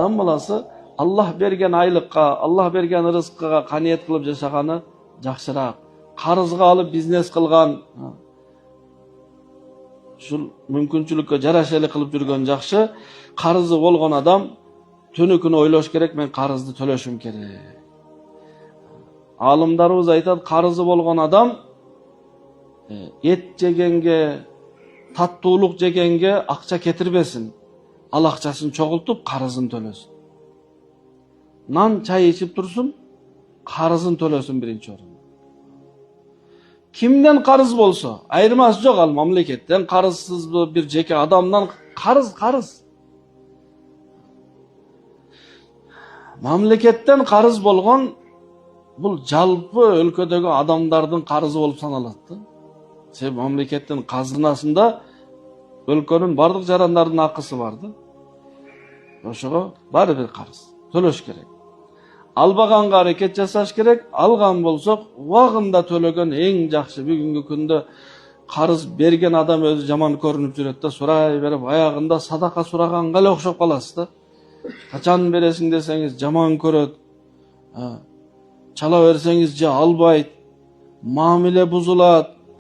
Adam balası Allah bergen aylıkka, Allah bergen rızkıga kaniyet kılıp yaşagаны жақсырақ. Қарызға алып бизнес қылған, шул мүмкүнчүлүккө жараша эле кылып жүргөн жакшы. Карызы болгон адам түнү күнү ойлош керек, мен карызды төлөшүм керек. Алымдарыбыз айтат, карызы болгон адам эт жегенге, таттуулук жегенге акча кетирбесин. Ал акчасын чогултуп, карызын төлөсүн. Нан чай ичип турсун, карызын төлөсүн биринчи орунда. Kimden karız bolsa, ayırması yok, al mamleketten karızsız bir jeke adamdan karız. Mamleketten karız bolgon, bul жалпы өлködögü adamdardın karızı bolup sanalatdı. Себеби mamleketten kazınasında өлkөнүн бардык жарандардын акысы барды. Ошого баары бир карыз төлөш керек. Албаганга аракет жасаш керек, алган болсок убагында төлөгөн эң жакшы. Бүгүнкү күндө карыз берген адам өзү жаман көрүнүп жүрөт да, сурай берип аягында садака сураганга эле окшоп каласыз да. Качан бересиң десеңиз жаман көрөт. Чала берсеңиз же албайт. Мамиле бузулат.